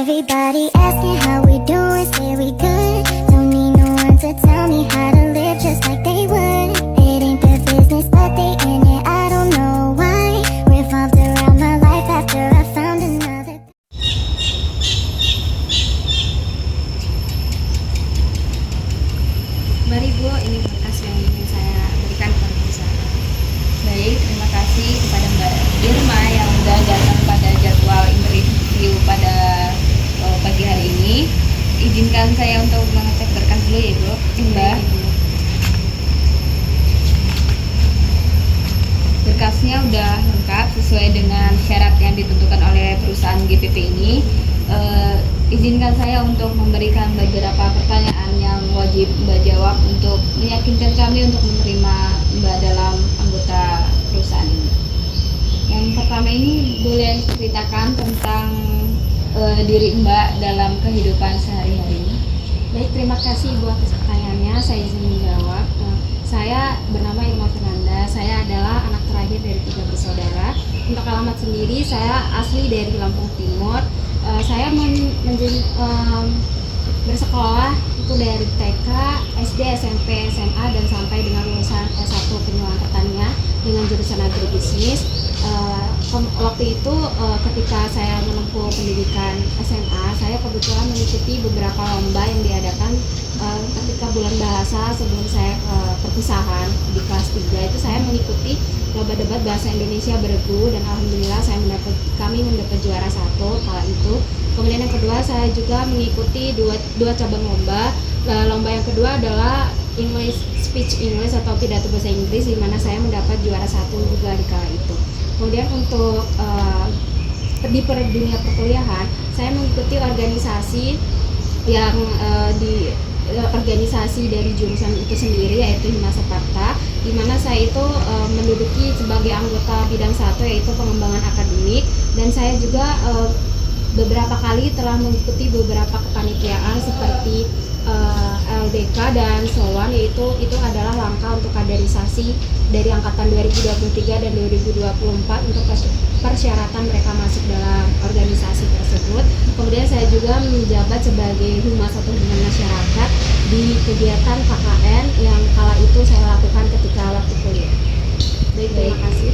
Everybody asking how we doing, say we good. Don't need no one to tell me how to live just like they would. It ain't their business, but they in it, I don't know why. Revolved around my life after I found another. Mari Bu, ini berkas yang ingin saya berikan kepada Bu Sarah. Baik, terima kasih kepada Mbak Irma yang sudah datang pada jadwal interview pada pagi hari ini. Izinkan saya untuk mengecek berkas dulu ya Bu. Mbak, berkasnya udah lengkap sesuai dengan syarat yang ditentukan oleh perusahaan GPP ini. Izinkan saya untuk memberikan beberapa pertanyaan yang wajib Mbak jawab untuk meyakinkan kami untuk menerima Mbak dalam anggota perusahaan ini. Yang pertama ini boleh ceritakan tentang diri Mbak dalam kehidupan sehari-hari. Baik, terima kasih Bu atas pertanyaannya. Saya izin menjawab. Saya bernama Irma Fernanda. Saya adalah anak terakhir dari 3 bersaudara. Untuk alamat sendiri, saya asli dari Lampung Timur. Saya bersekolah itu dari TK, SD, SMP, SMA dan sampai dengan lulusan S1 penyuluhan pertanian dengan jurusan agribisnis. Waktu itu ketika saya menempuh pendidikan SMA, saya kebetulan mengikuti beberapa lomba yang diadakan ketika bulan bahasa sebelum saya perpisahan di kelas 3 itu saya mengikuti lomba debat bahasa Indonesia beregu dan alhamdulillah kami mendapat juara 1 kala itu. Kemudian yang kedua saya juga mengikuti dua cabang lomba. Lomba yang kedua adalah Speech English atau pidato bahasa Inggris di mana saya mendapat juara 1 juga di kala itu. Kemudian untuk di dunia perkuliahan saya mengikuti organisasi yang organisasi dari jurusan itu sendiri yaitu Himasaparta, di mana saya itu menduduki sebagai anggota bidang 1 yaitu pengembangan akademik, dan saya juga beberapa kali telah mengikuti beberapa kepanitiaan seperti LDK dan SOWAN, yaitu itu adalah langkah untuk kaderisasi dari angkatan 2023 dan 2024 untuk persyaratan mereka masuk dalam organisasi tersebut. Kemudian saya juga menjabat sebagai Humas atau Hubungan Masyarakat di kegiatan KKN yang kala itu saya lakukan ketika waktu kuliah. Baik, terima kasih.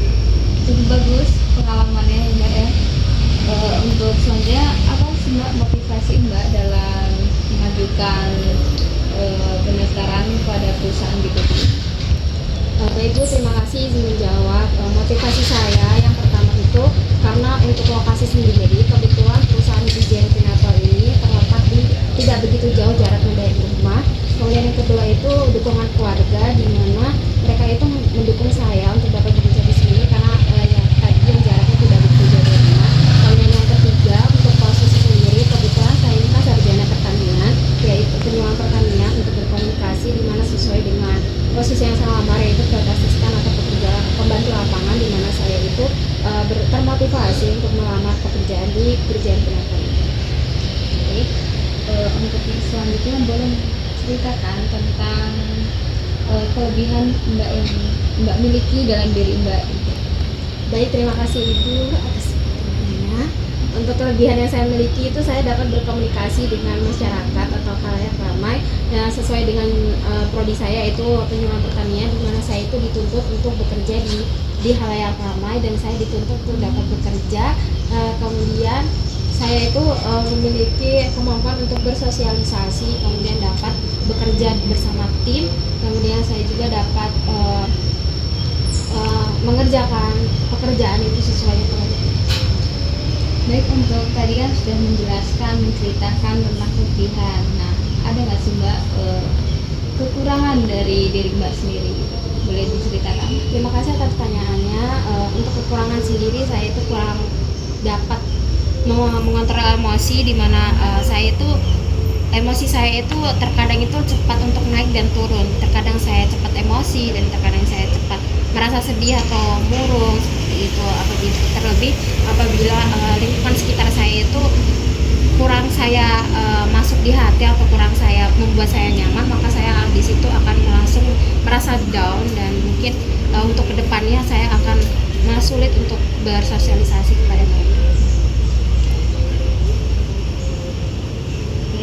Cukup bagus pengalamannya ya Mbak ya. Untuk selanjutnya apa sih Mbak motivasi Mbak dalam mengajukan pendaftaran pada perusahaan GPP? Baik Bu, terima kasih izin menjawab. Motivasi saya yang pertama itu karena untuk lokasi sendiri kebetulan perusahaan Dijen Prenatal ini terletak tidak begitu jauh jaraknya dari rumah. Kemudian yang kedua itu dukungan keluarga, di mana mereka itu mendukung saya untuk dapat bekerja di sini karena yang jaraknya tidak begitu jauh dari rumah. Kemudian yang ketiga untuk posisi sendiri kebetulan saya ini kan sarjana pertanian, yaitu penyuluhan pertanian untuk berkomunikasi, di mana sesuai dengan posisi yang saya lamar yaitu field assistant atau pekerja pembantu lapangan, di mana saya itu termotivasi untuk melamar pekerjaan di Dirjen Prenatal. Baik, untuk selanjutnya boleh ceritakan tentang kelebihan Mbak yang Mbak miliki dalam diri Mbak. Baik, terima kasih Ibu atas pertanyaannya. Untuk kelebihan yang saya miliki itu saya dapat berkomunikasi dengan masyarakat atau khalayak ramai yang sesuai dengan prodi saya itu penyuluhan pertanian, di mana saya itu dituntut untuk bekerja di khalayak ramai dan saya dituntut untuk dapat bekerja. Kemudian saya itu memiliki kemampuan untuk bersosialisasi, kemudian dapat bekerja bersama tim, kemudian saya juga dapat mengerjakan pekerjaan itu sesuai dengan. Baik, untuk tadi kan sudah menceritakan tentang kelebihan. Nah, ada nggak sih Mbak kekurangan dari diri Mbak sendiri? Boleh diceritakan? Terima kasih atas pertanyaannya. Untuk kekurangan sendiri saya itu kurang dapat mengontrol emosi, di mana emosi saya itu terkadang itu cepat untuk naik dan turun. Terkadang saya cepat emosi dan terkadang saya cepat merasa sedih atau murung seperti itu. Terlebih apabila lingkungan sekitar saya itu kurang saya masuk di hati atau kurang saya membuat saya nyaman, maka saya di situ akan langsung merasa down dan mungkin untuk kedepannya saya akan sulit untuk bersosialisasi kepada mereka.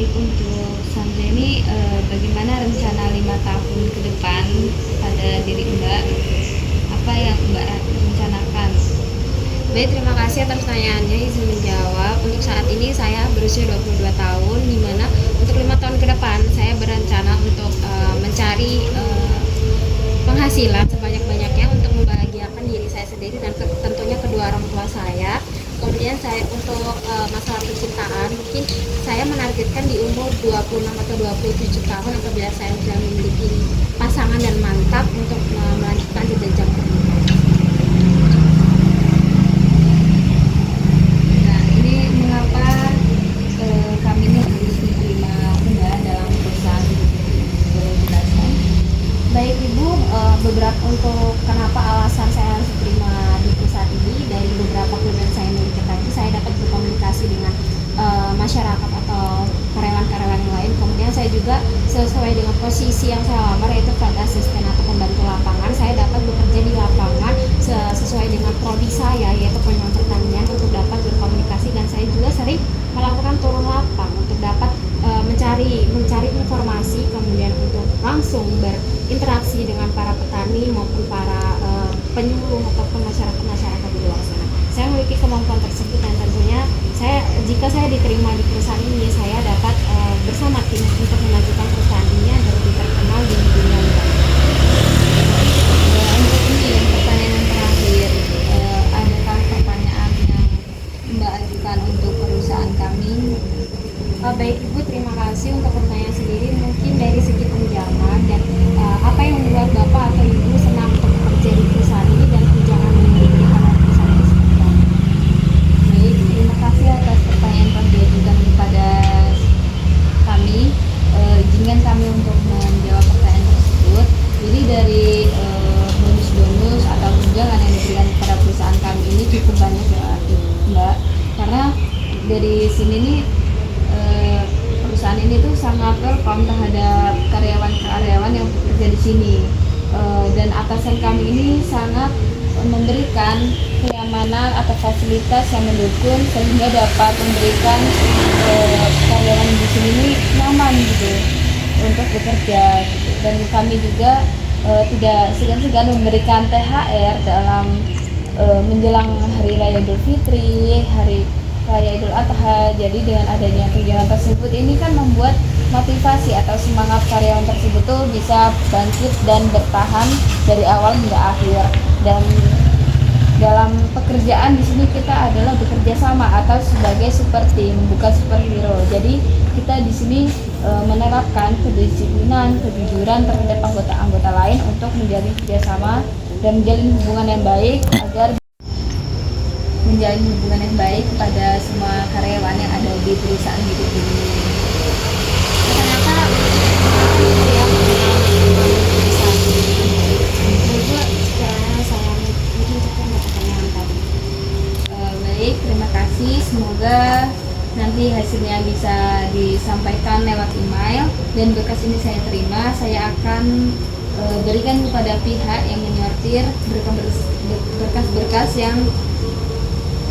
Baik, untuk Sandra ini bagaimana rencana 5 tahun ke depan pada diri Mbak? Apa yang Mbak rencanakan? Baik, terima kasih atas pertanyaannya, izin menjawab. Untuk saat ini saya berusia 22 tahun, di mana untuk 5 tahun ke depan saya berencana untuk mencari penghasilan sebanyak-banyaknya untuk membahagiakan diri saya sendiri dan tentunya kedua orang tua saya. Kemudian saya untuk masalah percintaan, mungkin saya menargetkan di umur 26 atau 27 tahun apabila saya sudah memiliki pasangan dan mantap untuk melanjutkan jenjang pernikahan. Nah, ini mengapa kami ini harus diterima Mbak dalam perusahaan itu? Boleh jelaskan? Baik Ibu, beberapa untuk kenapa alasan saya harus diterima di perusahaan ini, dari beberapa kegiatan saya miliki tadi, saya dapat berkomunikasi dengan masyarakat atau karyawan-karyawan yang lain. Kemudian saya juga sesuai dengan posisi yang saya lamar, yaitu field assistant atau pembantu lapangan, saya dapat bekerja di lapangan sesuai dengan prodi saya, yaitu pengembangan pertanian, untuk dapat berkomunikasi. Dan saya juga sering melakukan turun lapang untuk dapat mencari informasi, kemudian untuk langsung berinteraksi dengan para petani maupun para penyuluh ataupun masyarakat di luar sana. Saya memiliki kemampuan tersebut, dan tentunya jika saya diterima di perusahaan ini, saya dapat bersama tim untuk memajukan perusahaan ini agar lebih terkenal di dunia luar. Untuk ini yang pertanyaan yang terakhir, adakah pertanyaan yang Mbak ajukan untuk perusahaan kami? Baik Ibu, terima kasih untuk pertanyaan sendiri. Mungkin dari segi tunjangan dan apa yang membuat Bapak atau Ibu senang untuk bekerja di perusahaan ini, dan tunjangan yang diberikan oleh perusahaan ini seperti apa? Baik, terima kasih atas pertanyaan yang diajukan kepada kami. Izinkan kami untuk menjawab pertanyaan tersebut. Jadi dari bonus-bonus atau tunjangan yang diberikan kepada perusahaan kami ini cukup banyak ya Mbak, karena dari sini nih perusahaan ini tuh sangat welcome terhadap karyawan-karyawan yang bekerja di sini, dan atasan kami ini sangat memberikan kenyamanan atau fasilitas yang mendukung sehingga dapat memberikan karyawan di sini ini nyaman gitu untuk bekerja gitu. Dan kami juga tidak segan-segan memberikan THR dalam menjelang Hari Raya Idul Fitri, Hari Raya Idul Adha. Jadi dengan adanya kegiatan tersebut ini kan membuat motivasi atau semangat karyawan tersebut tuh bisa bangkit dan bertahan dari awal hingga akhir. Dan dalam pekerjaan di sini kita adalah bekerja sama atau sebagai super team, bukan superhero. Jadi kita di sini menerapkan kedisiplinan, kejujuran terhadap anggota-anggota lain untuk menjalin kerjasama dan menjalin hubungan yang baik kepada semua karyawan yang ada di perusahaan hidup ini. Ternyata itu yang perusahaan ini. Ibu, sekiranya saya mungkin cukup untuk pertanyaan tadi. Baik, terima kasih. Semoga nanti hasilnya bisa disampaikan lewat email, dan berkas ini saya terima. Saya akan berikan kepada pihak yang menyortir berkas-berkas yang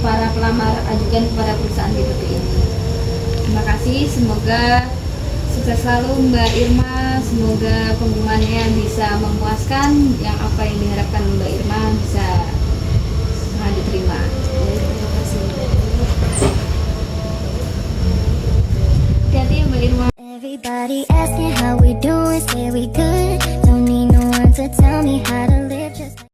para pelamar ajukan kepada perusahaan GPP ini. Terima kasih, semoga sukses selalu Mbak Irma. Semoga pengumumannya bisa memuaskan, yang apa yang diharapkan Mbak Irma bisa diterima. Terima kasih. Hati-hati ya Mbak Irma. Everybody asking how we doing, say we good.